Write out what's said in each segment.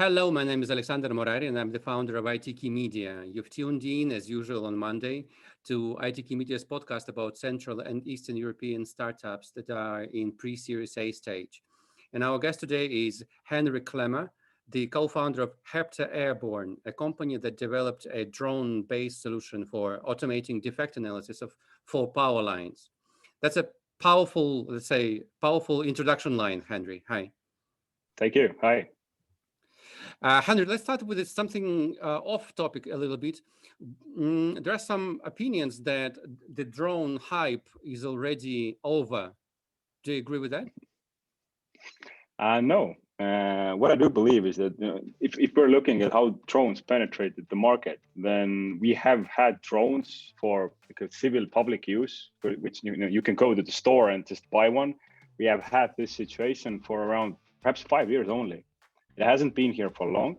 Hello, my name is Alexander Morari, and I'm the founder of ITKeyMedia. You've tuned in, as usual, on Monday to ITKeyMedia's podcast about Central and Eastern European startups that are in pre-Series A stage. And our guest today is Henri Klemmer, the co-founder of Hepta Airborne, a company that developed a drone-based solution for automating defect analysis for power lines. That's a powerful, let's say, powerful introduction line, Henri. Hi. Thank you. Hi. Henry, let's start with something off topic a little bit. There are some opinions that the drone hype is already over. Do you agree with that? No. What I do believe is that if we're looking at how drones penetrated the market, then we have had drones for civil public use, which you can go to the store and just buy one. We have had this situation for around perhaps 5 years only. It hasn't been here for long.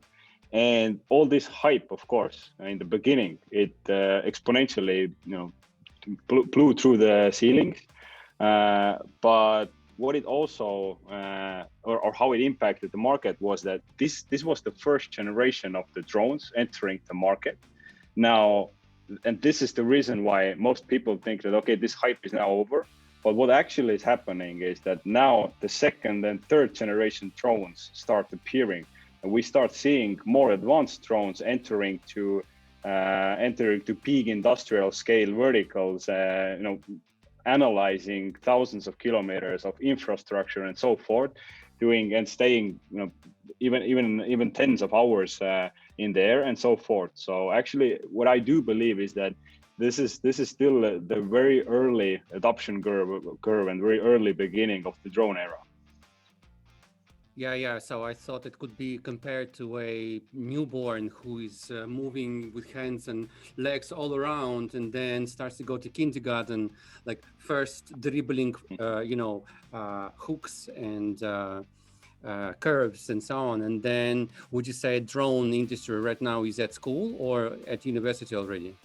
And all this hype, of course, in the beginning, it exponentially, blew through the ceilings. But what it also, or how it impacted the market was that this was the first generation of the drones entering the market. Now, and this is the reason why most people think that, okay, this hype is now over. But what actually is happening is that now the second and third generation drones start appearing, and we start seeing more advanced drones entering to big industrial scale verticals. Analyzing thousands of kilometers of infrastructure and so forth, doing and staying, even tens of hours in there and so forth. So actually, what I do believe is that this is still the very early adoption curve and very early beginning of the drone era. Yeah. So I thought it could be compared to a newborn who is moving with hands and legs all around, and then starts to go to kindergarten, like first dribbling, hooks and curves and so on. And then, would you say drone industry right now is at school or at university already?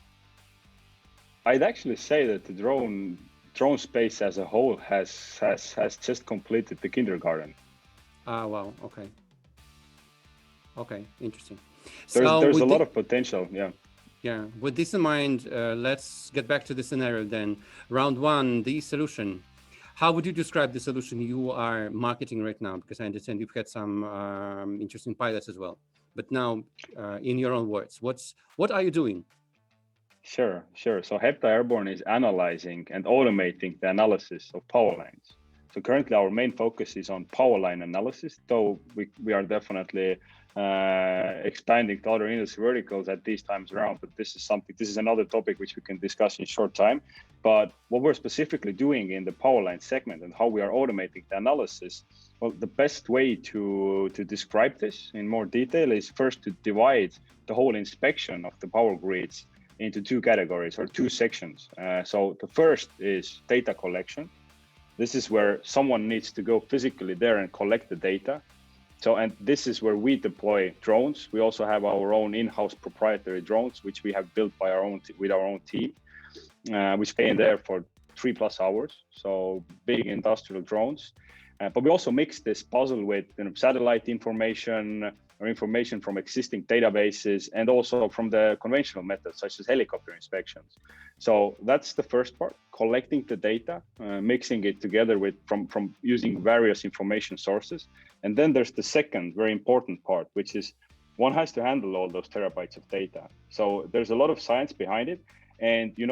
I'd actually say that the drone space as a whole has just completed the kindergarten. Wow. Okay, interesting. There's a lot of potential. Yeah. With this in mind, let's get back to the scenario then. Round one, the solution. How would you describe the solution you are marketing right now? Because I understand you've had some interesting pilots as well. But now, in your own words, what are you doing? Sure. So Hepta Airborne is analyzing and automating the analysis of power lines. So currently our main focus is on power line analysis, though we are definitely expanding to other industry verticals at these times around. But this is another topic which we can discuss in short time. But what we're specifically doing in the power line segment and how we are automating the analysis, well, the best way to describe this in more detail is first to divide the whole inspection of the power grids into two categories or two sections. So the first is data collection. This is where someone needs to go physically there and collect the data. And this is where we deploy drones. We also have our own in-house proprietary drones, which we have built with our own team, which stay in there for 3+ hours. So big industrial drones. But we also mix this puzzle with satellite information or information from existing databases and also from the conventional methods such as helicopter inspections. So that's the first part, collecting the data, mixing it together from using various information sources. And then there's the second very important part, which is one has to handle all those terabytes of data. So there's a lot of science behind it. And you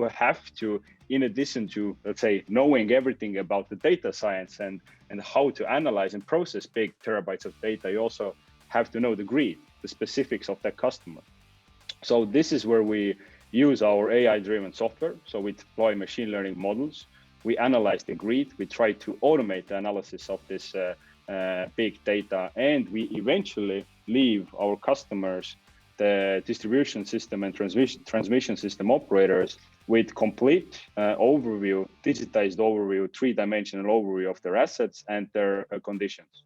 have to, in addition to, let's say, knowing everything about the data science and how to analyze and process big terabytes of data, you also have to know the grid, the specifics of that customer. So this is where we use our AI-driven software. So we deploy machine learning models. We analyze the grid. We try to automate the analysis of this big data, and we eventually leave our customers, the distribution system and transmission system operators, with complete overview, digitized overview, three-dimensional overview of their assets and their conditions.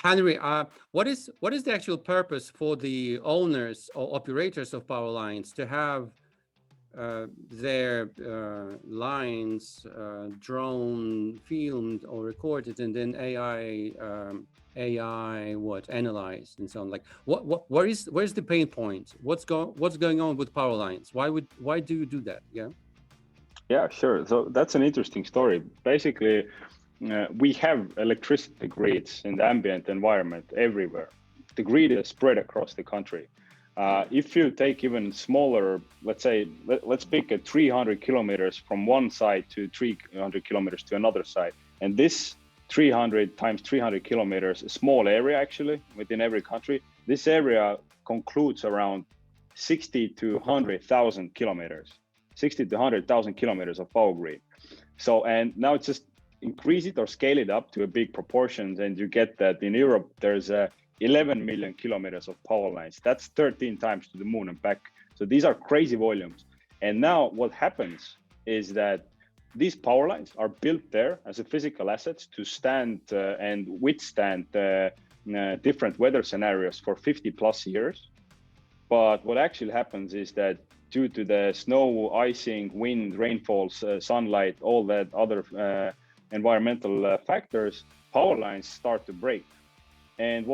Henri, what is the actual purpose for the owners or operators of power lines to have their lines drawn, filmed, or recorded, and then AI what analyzed and so on. Like, where's the pain point? What's going on with power lines? Why do you do that? Yeah. Yeah, sure. So that's an interesting story. Basically, we have electricity grids in the ambient environment everywhere. The grid is spread across the country. If you take even smaller, let's say, let's pick a 300 kilometers from one side to 300 kilometers to another side. And this 300 times 300 kilometers, a small area actually within every country, this area concludes around 60 to 100,000 kilometers, 60 to 100,000 kilometers of power grid. So, and now it's just increase it or scale it up to a big proportions, and you get that in Europe there's 11 million kilometers of power lines. That's 13 times to the moon and back. So these are crazy volumes. And now what happens is that these power lines are built there as a physical assets to stand and withstand different weather scenarios for 50 plus years. But what actually happens is that due to the snow, icing, wind, rainfalls, sunlight, all that other environmental factors, power lines start to break. And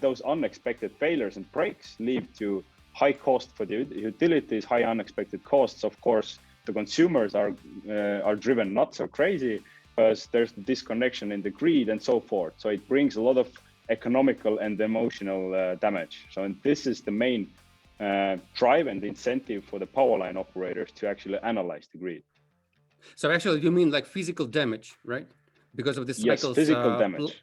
those unexpected failures and breaks lead to high cost for the utilities, high unexpected costs. Of course, the consumers are driven nuts or crazy because there's disconnection in the grid and so forth. So it brings a lot of economical and emotional damage. So and this is the main drive and incentive for the power line operators to actually analyze the grid. So actually, you mean like physical damage, right? Because of the cycles. Yes, physical damage.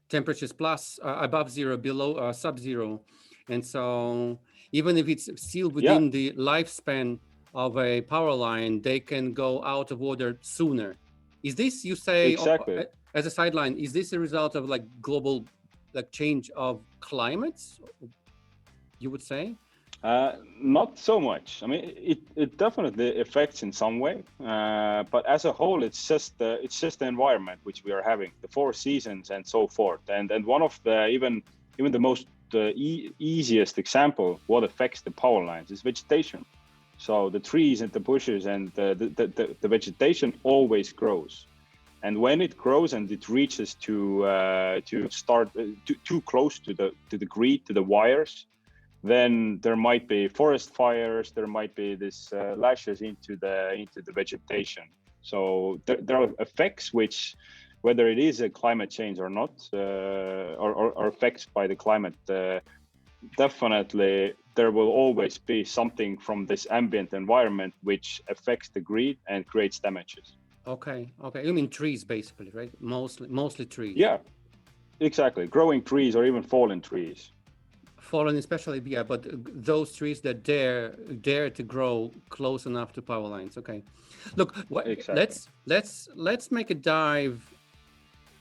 Temperatures plus, above zero, below, sub-zero, and so even if it's still within the lifespan of a power line, they can go out of order sooner. Is this, you say, exactly, as a sideline, is this a result of like global like change of climates, you would say? Not so much. I mean, it definitely affects in some way, but as a whole, it's just the environment which we are having, the 4 seasons and so forth. And one of the even the most easiest example what affects the power lines is vegetation. So the trees and the bushes and the vegetation always grows, and when it grows and it reaches to start too close to the grid, to the wires, then there might be forest fires, there might be this lashes into the vegetation. So there are effects which, whether it is a climate change or not, or effects by the climate, definitely there will always be something from this ambient environment which affects the grid and creates damages. Okay. You mean trees, basically, right? Mostly trees. Yeah, exactly. Growing trees or even fallen trees. Fallen especially, yeah, but those trees that dare to grow close enough to power lines. Okay, look, exactly. let's make a dive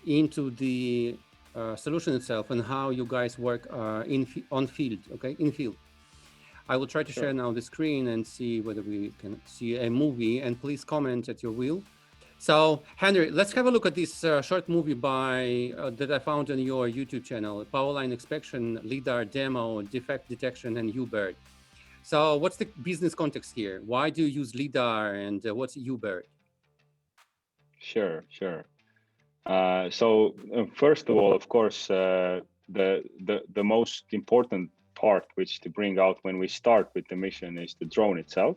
into the solution itself and how you guys work on field. Okay, in field. I will try to share now the screen and see whether we can see a movie, and please comment at your will. So, Henri, let's have a look at this short movie that I found on your YouTube channel: Powerline Inspection, Lidar Demo, Defect Detection, and UBird. So, what's the business context here? Why do you use Lidar, and what's UBird? Sure. So first of all, of course, the most important part which to bring out when we start with the mission is the drone itself.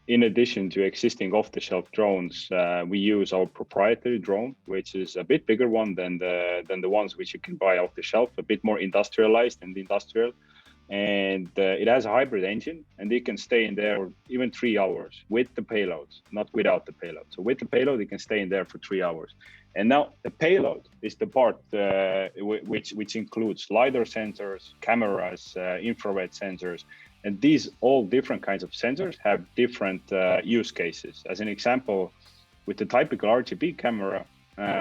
In addition to existing off-the-shelf drones, we use our proprietary drone, which is a bit bigger one than the ones which you can buy off the shelf, a bit more industrialized and industrial. And it has a hybrid engine, and it can stay in there even 3 hours with the payload, not without the payload. So with the payload, it can stay in there for 3 hours. And now the payload is the part which includes Lidar sensors, cameras, infrared sensors. And these all different kinds of sensors have different use cases. As an example, with the typical Rgb camera,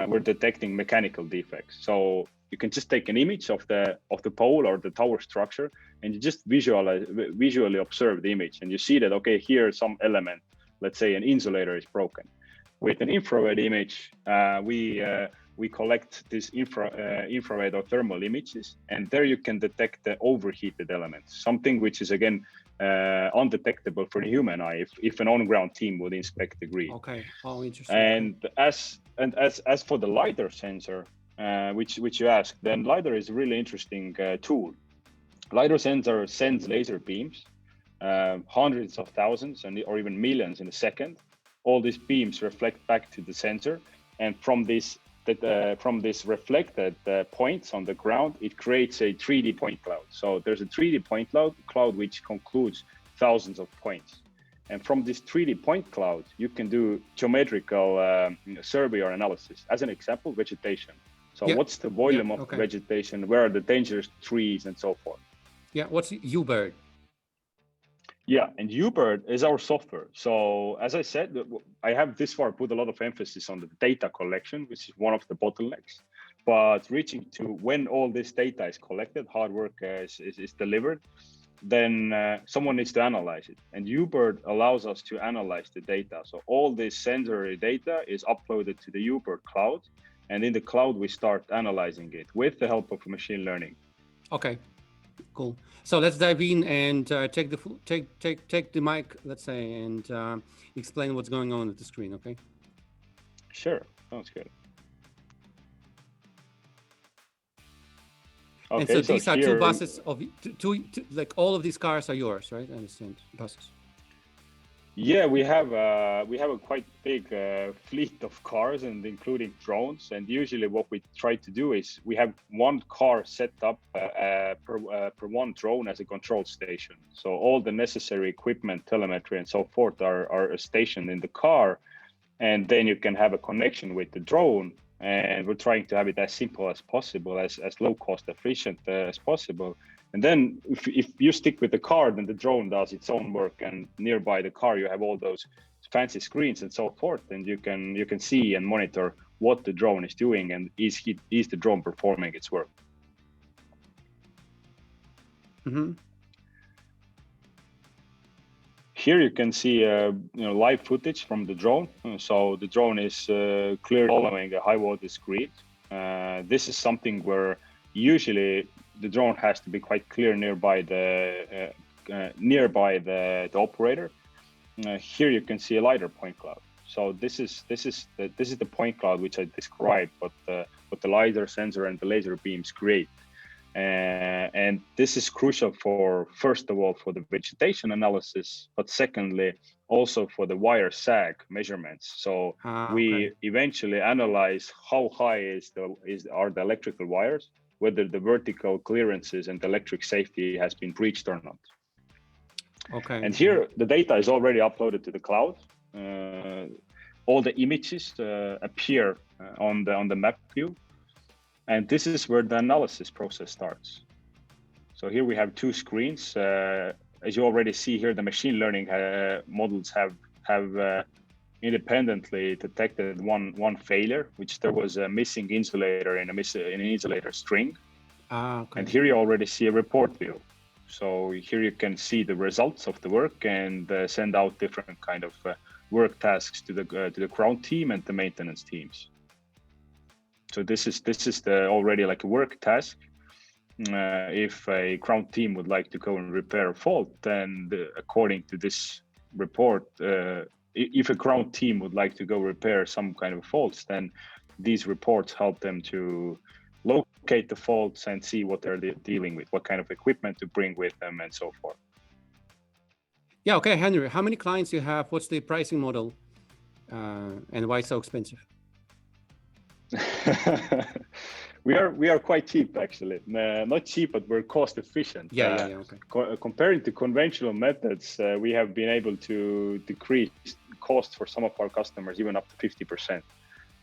we're detecting mechanical defects. So you can just take an image of the pole or the tower structure, and you just visually observe the image, and you see that, okay, here some element, let's say an insulator is broken. With an infrared image, we collect this infrared or thermal images, and there you can detect the overheated elements, something which is again undetectable for the human eye if an on-ground team would inspect the grid. Okay. Oh, interesting. And as for the Lidar sensor, which you asked, then Lidar is a really interesting tool. Lidar sensor sends laser beams, hundreds of thousands or even millions in a second. All these beams reflect back to the sensor, and from this reflected points on the ground, it creates a 3D point cloud. So there's a 3D point cloud which concludes thousands of points. And from this 3D point cloud, you can do geometrical survey or analysis. As an example, vegetation. So what's the volume of vegetation? Where are the dangerous trees and so forth? Yeah, what's UBird? Yeah, and UBird is our software. So as I said, I have this far put a lot of emphasis on the data collection, which is one of the bottlenecks. But reaching to when all this data is collected, hard work is delivered, then someone needs to analyze it. And UBird allows us to analyze the data. So all this sensory data is uploaded to the UBird cloud. And in the cloud, we start analyzing it with the help of machine learning. Okay, cool. So let's dive in and take the mic, let's say, and explain what's going on at the screen, okay? Sure, sounds good. Okay, and so these are here, two buses of two, like all of these cars are yours, right? I understand, buses. Yeah, we have a quite big fleet of cars, and including drones. And usually, what we try to do is we have one car set up per one drone as a control station. So all the necessary equipment, telemetry, and so forth are stationed in the car, and then you can have a connection with the drone. And we're trying to have it as simple as possible, as low cost efficient as possible. And then if you stick with the car, then the drone does its own work, and nearby the car you have all those fancy screens and so forth, and you can see and monitor what the drone is doing, and is the drone performing its work. Mm-hmm. Here you can see live footage from the drone. So the drone is clearly following a high voltage grid. This is something where usually the drone has to be quite clear nearby the operator. Here you can see a Lidar point cloud. So this is the point cloud which I described, what the Lidar sensor and the laser beams create. And this is crucial for, first of all, for the vegetation analysis, but secondly, also for the wire sag measurements. So we eventually analyze how high are the electrical wires, whether the vertical clearances and electric safety has been breached or not. Okay. And here the data is already uploaded to the cloud. All the images appear on the map view. And this is where the analysis process starts. So here we have two screens. As you already see here, the machine learning models have independently detected one failure, which there was a missing insulator in an insulator string. And here you already see a report view. So here you can see the results of the work and send out different kind of work tasks to the ground team and the maintenance teams. So this is already like a work task. If a ground team would like to go and repair a fault, then according to this report, if a ground team would like to go repair some kind of faults, then these reports help them to locate the faults and see what they're dealing with, what kind of equipment to bring with them, and so forth. Yeah. Okay, Henri, how many clients you have? What's the pricing model, and why so expensive? We are quite cheap, actually. Not cheap, but we're cost efficient. Okay. Comparing to conventional methods, we have been able to decrease costs for some of our customers even up to 50%.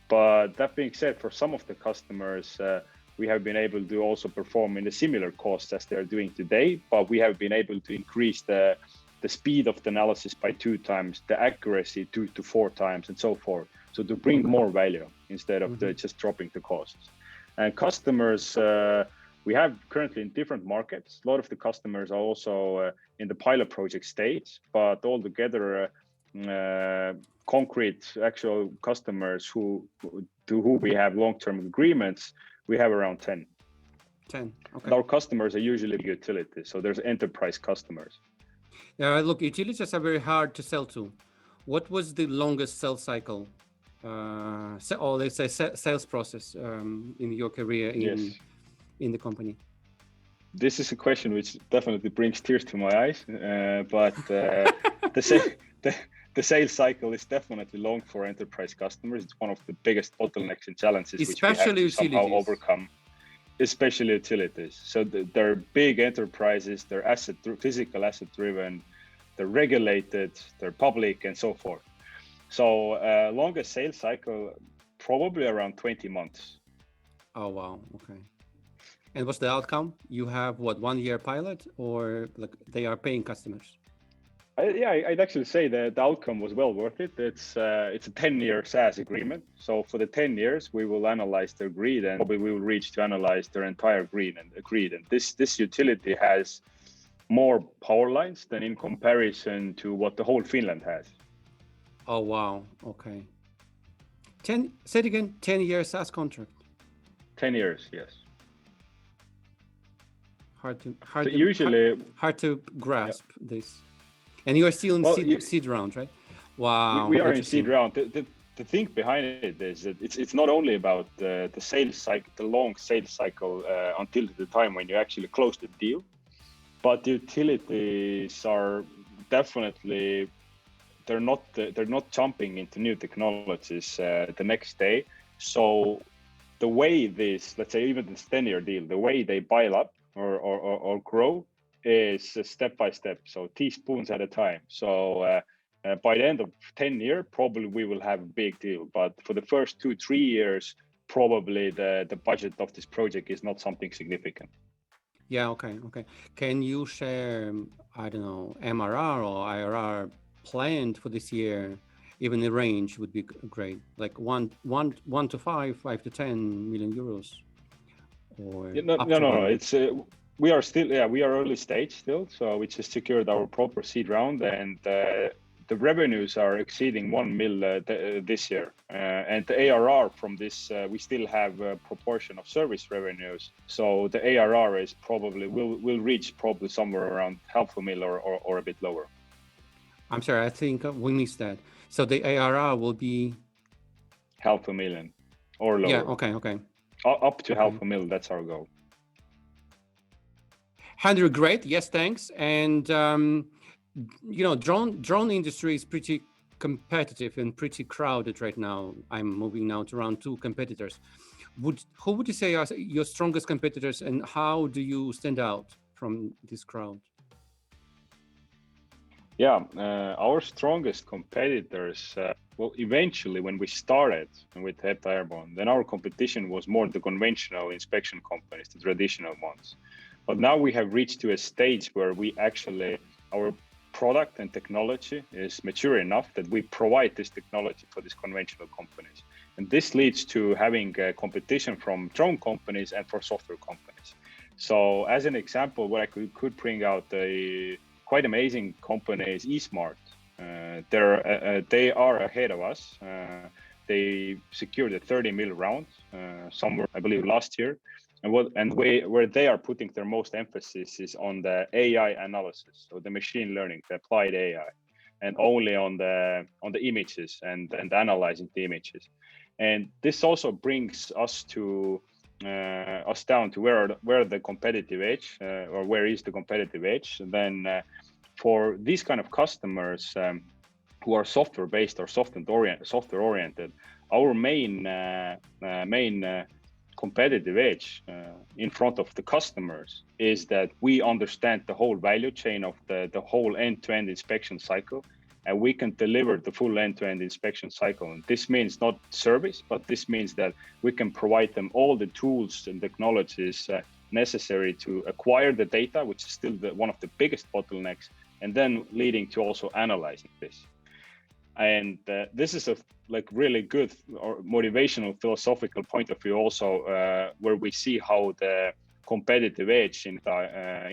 But that being said, for some of the customers, we have been able to also perform in a similar costs as they're doing today, but we have been able to increase the speed of the analysis by 2 times, the accuracy 2 to 4 times, and so forth. So to bring more value instead of just dropping the costs. And customers, we have currently in different markets. A lot of the customers are also in the pilot project stage, but altogether, concrete actual customers to who we have long-term agreements, we have around 10. 10, okay. And our customers are usually utilities, so there's enterprise customers. Look, utilities are very hard to sell to. What was the longest sales cycle, or let's say sales process in your career Yes. in the company? This is a question which definitely brings tears to my eyes, but the, sa- the the sales cycle is definitely long for enterprise customers. It's one of the biggest bottlenecks and challenges which we have Especially to somehow utilities. overcome, especially utilities. So they're big enterprises, they're physical asset driven, they're regulated, they're public, and so forth. So longest sales cycle, probably around 20 months. Oh wow, okay. And what's the outcome? You have what, 1 year pilot, or like they are paying customers? Yeah, I'd actually say that the outcome was well worth it. It's a 10-year SaaS agreement. So for the 10 years, we will analyze their grid, and probably we will reach to analyze their entire grid. And this utility has more power lines than in comparison to what the whole Finland has. Oh wow, okay. Say it again. 10 year SaaS contract. 10 years, yes. Hard So to usually, hard to yeah. grasp this. And you are still in Well, seed round, right? Wow, we are in seed interesting. round. The thing behind it is that it's not only about the sales cycle, the long sales cycle until the time when you actually close the deal, but the utilities are definitely they're not jumping into new technologies the next day. So the way this, let's say even this 10-year deal, the way they pile up or grow is step by step, so teaspoons at a time. So by the end of 10 years, probably we will have a big deal. But for the first 2-3 years, probably the budget of this project is not something significant. Yeah, okay. Can you share, I don't know, MRR or IRR planned for this year? Even the range would be great, like one to five to 10 million euros, or No, up no, to no, no. 100. It's we are still, yeah, we are early stage still. So we just secured our proper seed round, and the revenues are exceeding 1 mil this year. And the ARR from this, we still have a proportion of service revenues. So the ARR is probably will reach probably somewhere around 500,000 or a bit lower. I'm sorry, I think we missed that. So the ARR will be 500,000 or lower. Yeah, okay. Up to Okay. 500,000. That's our goal. Henri, great. Yes, thanks. And drone industry is pretty competitive and pretty crowded right now. I'm moving now to around 2 competitors. Who would you say are your strongest competitors, and how do you stand out from this crowd? Yeah, our strongest competitors, well, eventually when we started with Hepta Airborne, then our competition was more the conventional inspection companies, the traditional ones. But now we have reached to a stage where our product and technology is mature enough that we provide this technology for these conventional companies. And this leads to having competition from drone companies and for software companies. So as an example, what I could bring out quite amazing company is eSmart. They are ahead of us. They secured a 30 mil round somewhere, I believe, last year. Where they are putting their most emphasis is on the AI analysis, so the machine learning, the applied AI, and only on the images and analyzing the images. And this also brings us down to where the competitive edge or where is the competitive edge. And then for these kind of customers who are software based or software oriented, our main competitive edge in front of the customers is that we understand the whole value chain of the whole end-to-end inspection cycle, and we can deliver the full end-to-end inspection cycle. And this means not service, but this means that we can provide them all the tools and technologies necessary to acquire the data, which is still one of the biggest bottlenecks, and then leading to also analyzing this. And this is a really good or motivational philosophical point of view also, where we see how the competitive edge in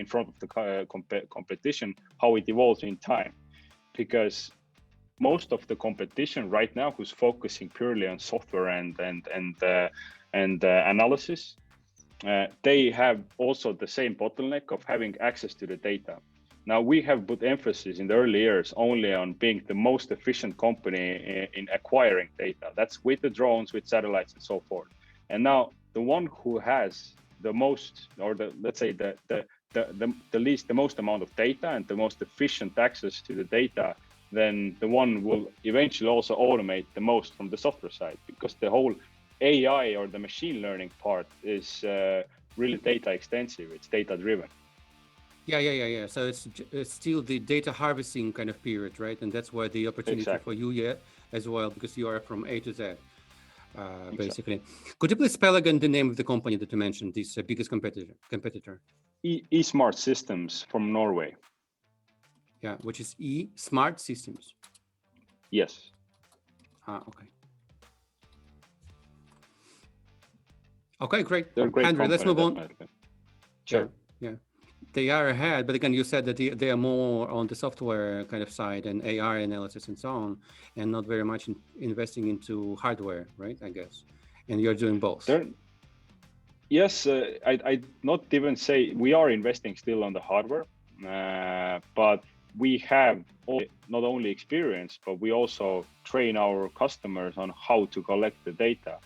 front of the competition, how it evolves in time. Because most of the competition right now who's focusing purely on software and analysis, they have also the same bottleneck of having access to the data. Now, we have put emphasis in the early years only on being the most efficient company in acquiring data. That's with the drones, with satellites, and so forth. And now, the one who has the most, or the let's say the most amount of data and the most efficient access to the data, then the one will eventually also automate the most from the software side, because the whole AI or the machine learning part is really data extensive. It's data driven. Yeah. So it's still the data harvesting kind of period, right? And that's where the opportunity for you as well, because you are from A to Z, basically. Exactly. Could you please spell again the name of the company that you mentioned, this biggest competitor? eSmart Systems from Norway. Yeah, which is eSmart Systems. Yes. Okay. Okay, great. They're a great Henri, let's move on. Sure. Yeah. They are ahead, but again, you said that they are more on the software kind of side and AI analysis and so on, and not very much investing into hardware, right? I guess. And you're doing both. Yes, I'd not even say we are investing still on the hardware, but we have not only experience, but we also train our customers on how to collect the data.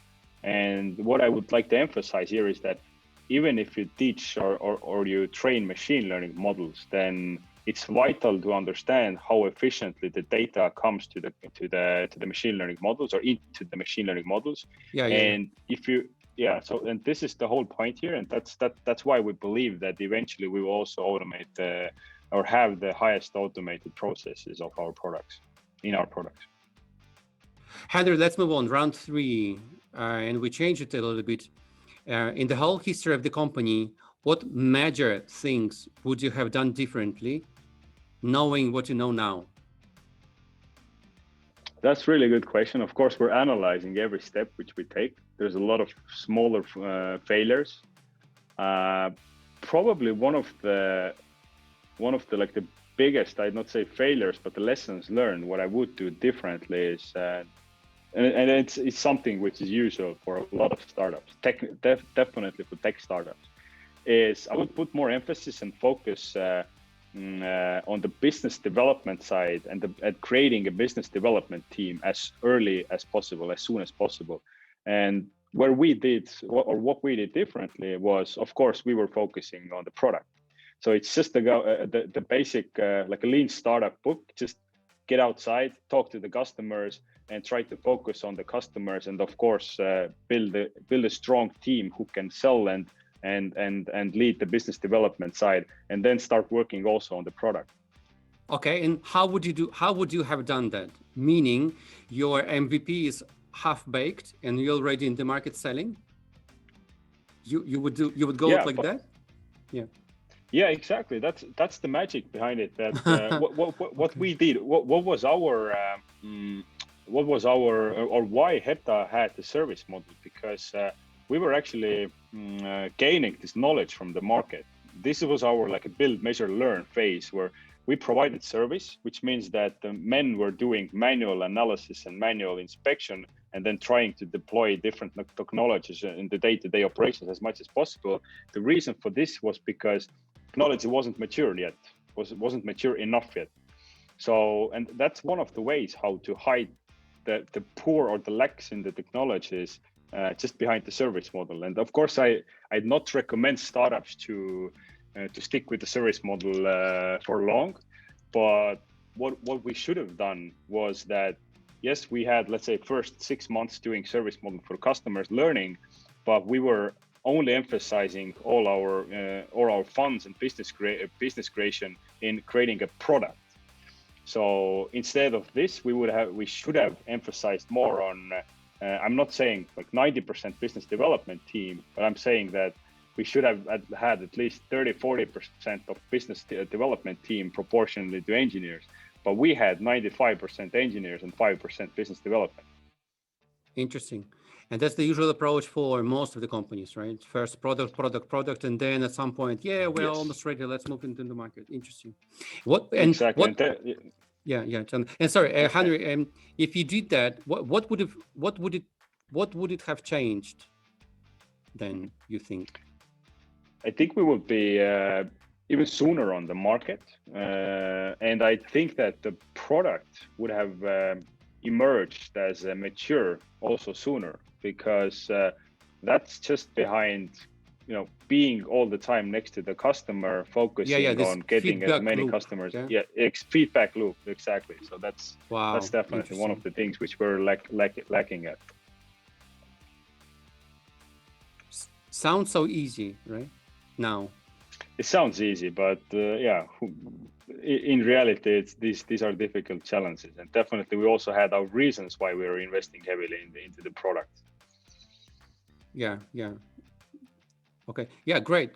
And what I would like to emphasize here is that even if you teach or you train machine learning models, then it's vital to understand how efficiently the data comes to the machine learning models or into the machine learning models. If you and this is the whole point here, and that's why we believe that eventually we will also automate or have the highest automated processes of our products in our products. Henri, let's move on. Round 3, and we change it a little bit. In the whole history of the company, what major things would you have done differently, knowing what you know now? That's really a good question. Of course, we're analyzing every step which we take. There's a lot of smaller failures. Probably one of the like the biggest, I'd not say failures, but the lessons learned. What I would do differently is, and it's something which is usual for a lot of startups, definitely for tech startups, is I would put more emphasis and focus on the business development side and at creating a business development team as early as possible, as soon as possible. And what we did differently was, of course, we were focusing on the product. So it's just the basic, like a lean startup book, just get outside, talk to the customers, and try to focus on the customers, and of course, build a strong team who can sell and lead the business development side, and then start working also on the product. Okay, and how would you have done that? Meaning your MVP is half baked and you're already in the market selling? You would go like that? Yeah. Yeah, exactly. That's the magic behind it. That what we did. What was our or why Hepta had the service model? Because we were actually gaining this knowledge from the market. This was our like a build, measure, learn phase where we provided service, which means that the men were doing manual analysis and manual inspection, and then trying to deploy different technologies in the day-to-day operations as much as possible. The reason for this was because technology wasn't mature yet, wasn't mature enough yet. So, and that's one of the ways how to hide the poor or the lacks in the technologies just behind the service model. And of course, I'd not recommend startups to stick with the service model for long. But what we should have done was that, yes, we had, let's say, first 6 months doing service model for customers learning, but we were only emphasizing all our funds and business creation in creating a product. So instead of this, we should have emphasized more on. I'm not saying like 90% business development team, but I'm saying that we should have had at least 30-40% of business development team proportionally to engineers. But we had 95% engineers and 5% business development. Interesting. And that's the usual approach for most of the companies, right? First product, and then at some point, we're almost ready. Let's move into the market. Interesting. Exactly. Yeah. And sorry, Henri, if you did that, what would it have changed then, you think? I think we would be even sooner on the market. And I think that the product would have emerged as a mature also sooner, because that's just behind, being all the time next to the customer, focusing This on getting as many loop. customers. Feedback loop, exactly. So that's definitely one of the things which we're lacking at. Sounds so easy, right? Now. It sounds easy, but in reality, these are difficult challenges, and definitely we also had our reasons why we were investing heavily into the product. Yeah. Okay. Yeah. Great.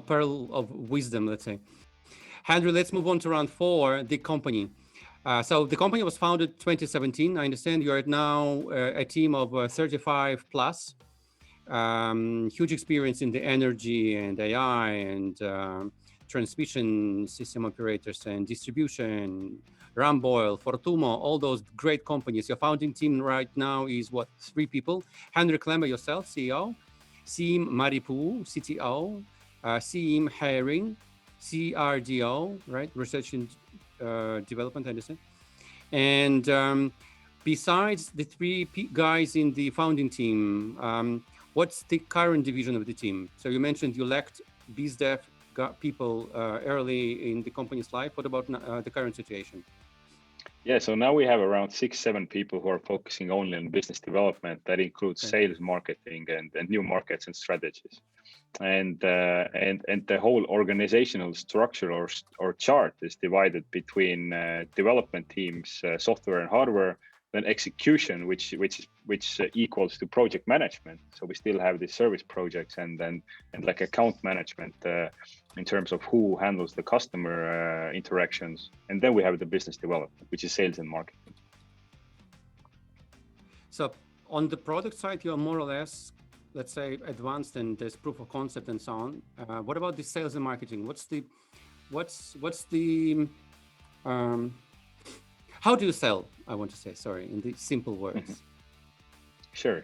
Pearl of wisdom, let's say. Henri, let's move on to round 4. The company. So the company was founded 2017. I understand you are now a team of 35 plus. Huge experience in the energy and AI and transmission system operators and distribution, Ramboil, Fortumo, all those great companies. Your founding team right now is 3 people? Henri Klemmer, yourself, CEO, Siim Maripuu, CTO, Siim Herring, CRDO, right? Research and development, I understand. And besides the 3 guys in the founding team, what's the current division of the team? So you mentioned you lacked BizDev people early in the company's life. What about the current situation? Yeah, so now we have around 6-7 people who are focusing only on business development. That includes sales, marketing, and new markets and strategies. And the whole organizational structure or chart is divided between development teams, software and hardware, then execution, which equals to project management. So we still have the service projects and like account management in terms of who handles the customer interactions. And then we have the business development, which is sales and marketing. So on the product side, you are more or less, let's say, advanced and there's proof of concept and so on. What about the sales and marketing? How do you sell? I want to say, sorry, in the simple words. Sure.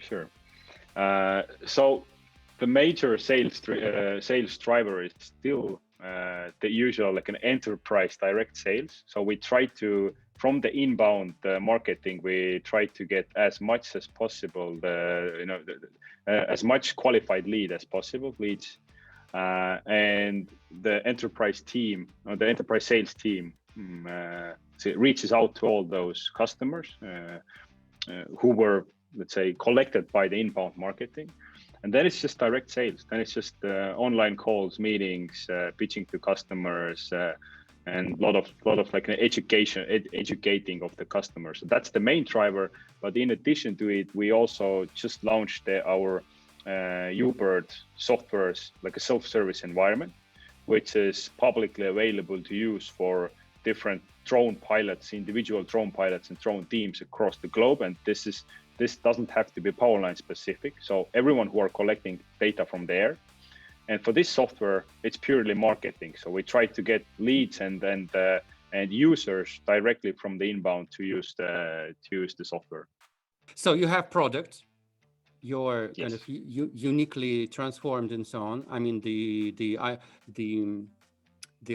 So the major sales driver is still the usual, like an enterprise direct sales. So we try to, from the inbound marketing, we try to get as much as possible, as much qualified leads, and the enterprise team, or the enterprise sales team, so it reaches out to all those customers who were, let's say, collected by the inbound marketing. And then it's just direct sales. Then it's just online calls, meetings, pitching to customers, and a lot of like an educating of the customers. So that's the main driver. But in addition to it, we also just launched our uBird softwares, like a self-service environment, which is publicly available to use for different drone pilots, individual drone pilots and drone teams across the globe. And this doesn't have to be Powerline specific. So everyone who are collecting data from there. And for this software, it's purely marketing. So we try to get leads and users directly from the inbound to use the software. So you have product, you're kind of uniquely transformed and so on. I mean the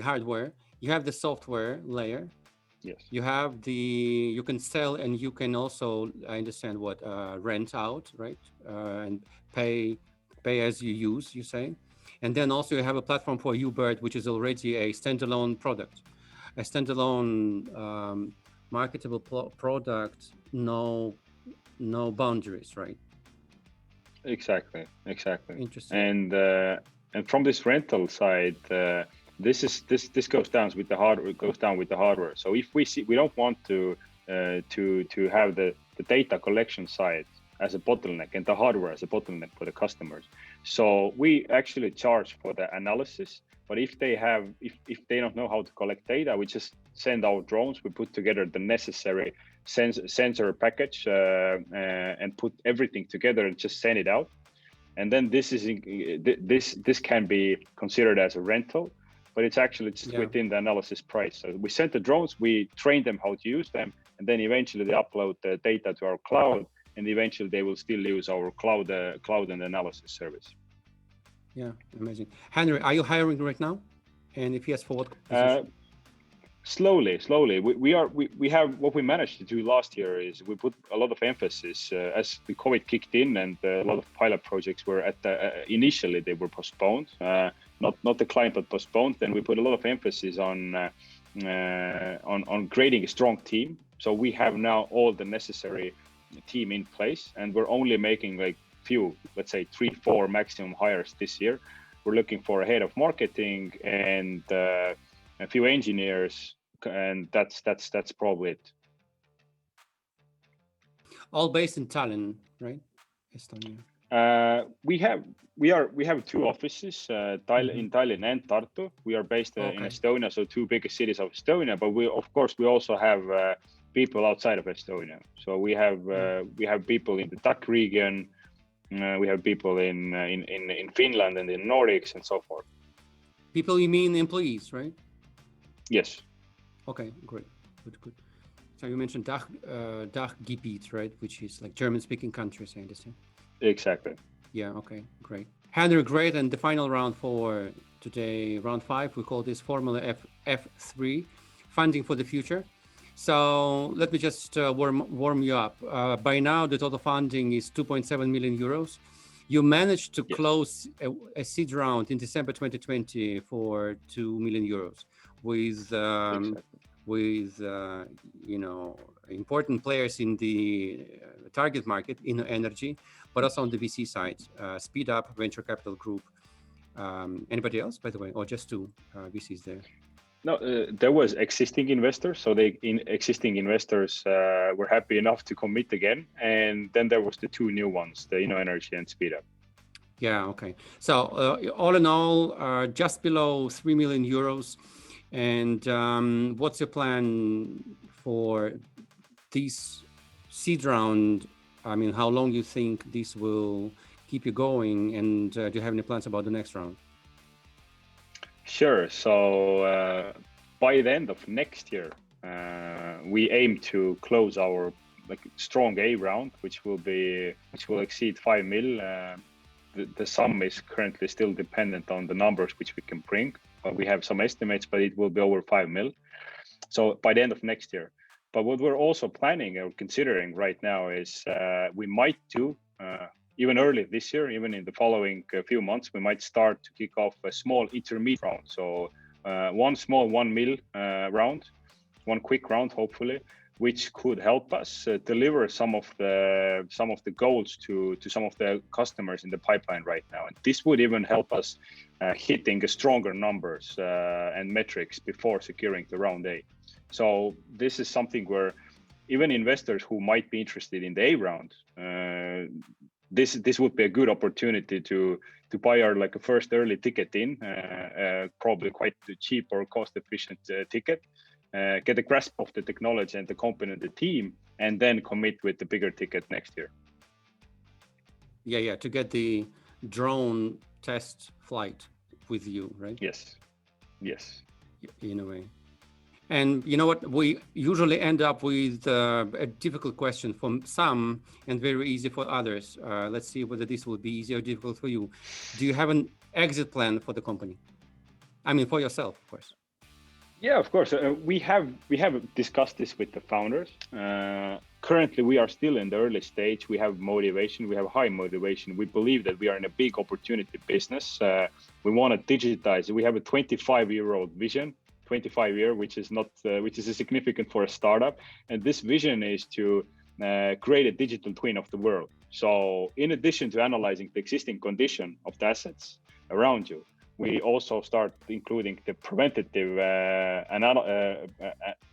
hardware. You have the software layer. Yes. You can sell, and you can also, I understand rent out, right? And pay as you use, you say. And then also you have a platform for uBird, which is already a standalone product, a standalone marketable product, no boundaries, right? Exactly. Interesting. And from this rental side, this goes down with the hardware. It goes down with the hardware. So if we don't want to have the data collection side as a bottleneck and the hardware as a bottleneck for the customers. So we actually charge for the analysis. But if they don't know how to collect data, we just send our drones. We put together the necessary sensor package and put everything together and just send it out. And then this can be considered as a rental, but it's actually just within the analysis price. So we send the drones, we train them how to use them, and then eventually they upload the data to our cloud, and eventually they will still use our cloud and analysis service. Yeah, amazing. Henri, are you hiring right now? And if yes, for what Uh, position? slowly. We have what we managed to do last year is we put a lot of emphasis as the COVID kicked in and a lot of pilot projects were at the initially they were postponed, not the client but postponed. Then we put a lot of emphasis on creating a strong team. So we have now all the necessary team in place, and we're only making like few, let's say 3-4 maximum hires this year. We're looking for a head of marketing and a few engineers, and that's probably it. All based in Tallinn, right? Estonia. We have two offices, in Tallinn and Tartu. We are based in Okay. Estonia, so two biggest cities of Estonia. But we, of course, we also have people outside of Estonia. So we have people in the DACH region. We have people in Finland and in Nordics and so forth. People, you mean employees, right? Yes. Okay, great, good. So you mentioned DACH Gebiet, right? Which is like German-speaking countries, I understand. Exactly. Yeah, okay, great. Henri, great. And the final round for today, round 5, we call this Formula F3, funding for the future. So let me just warm you up. By now, the total funding is 2.7 million euros. You managed to close a seed round in December 2020 for 2 million euros with important players in the target market in energy, but also on the VC side, Speed Up, Venture Capital Group. Anybody else, by the way, or just two VCs there? No, there was existing investors. So existing investors were happy enough to commit again. And then there was the two new ones, the Energy and Speed Up. Yeah, okay. So all in all, just below 3 million euros. And what's your plan for this seed round? I mean, how long you think this will keep you going? And do you have any plans about the next round? Sure. So by the end of next year, we aim to close our strong A round, which will exceed 5 mil. The sum is currently still dependent on the numbers which we can bring. We have some estimates, but it will be over 5 mil. So by the end of next year. But what we're also planning or considering right now is we might do even early this year, even in the following few months, we might start to kick off a small intermediate round. So one small 1 mil round, one quick round, hopefully, which could help us deliver some of the goals to some of the customers in the pipeline right now. And this would even help us hitting stronger numbers and metrics before securing the round A. So this is something where even investors who might be interested in the A round, this would be a good opportunity to buy our first early ticket in, probably quite cheap or cost efficient ticket. Get a grasp of the technology and the company and the team, and then commit with the bigger ticket next year. Yeah, to get the drone test flight with you, right? Yes. In a way. And you know what? We usually end up with a difficult question for some and very easy for others. Let's see whether this will be easy or difficult for you. Do you have an exit plan for the company? I mean, for yourself, of course. Yeah, of course. We have discussed this with the founders. Currently, we are still in the early stage. We have motivation. We have high motivation. We believe that we are in a big opportunity business. We want to digitize. We have a 25-year-old vision. 25-year, which is significant for a startup. And this vision is to create a digital twin of the world. So in addition to analyzing the existing condition of the assets around you, we also start including the preventative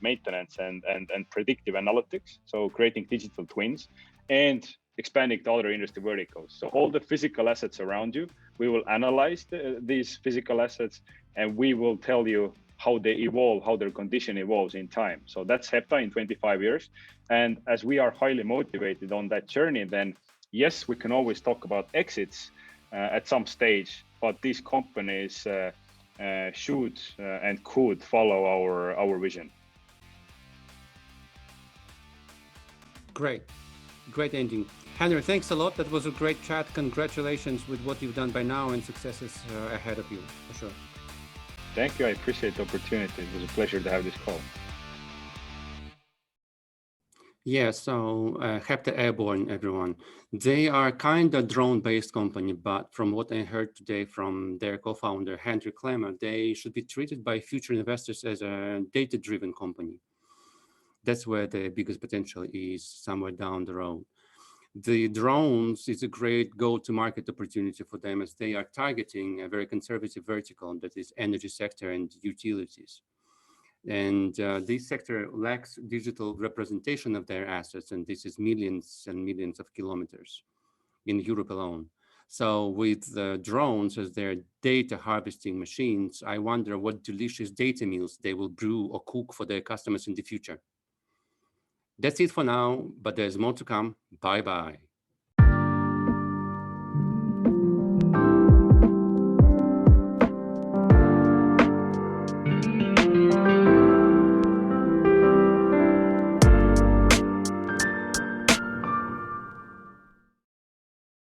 maintenance and predictive analytics. So creating digital twins and expanding to other industry verticals. So all the physical assets around you, we will analyze these physical assets, and we will tell you how they evolve, how their condition evolves in time. So that's Hepta in 25 years. And as we are highly motivated on that journey, then yes, we can always talk about exits at some stage, but these companies should and could follow our vision. Great ending. Henry, thanks a lot. That was a great chat. Congratulations with what you've done by now and successes ahead of you, for sure. Thank you. I appreciate the opportunity. It was a pleasure to have this call. Yeah, so Hepta Airborne, everyone. They are kind of drone-based company, but from what I heard today from their co-founder, Henri Klemmer, they should be treated by future investors as a data-driven company. That's where the biggest potential is, somewhere down the road. The drones is a great go-to-market opportunity for them as they are targeting a very conservative vertical that is energy sector and utilities. And this sector lacks digital representation of their assets, and this is millions and millions of kilometers in Europe alone. So with the drones as their data harvesting machines, I wonder what delicious data meals they will brew or cook for their customers in the future. That's it for now, but there's more to come. Bye-bye.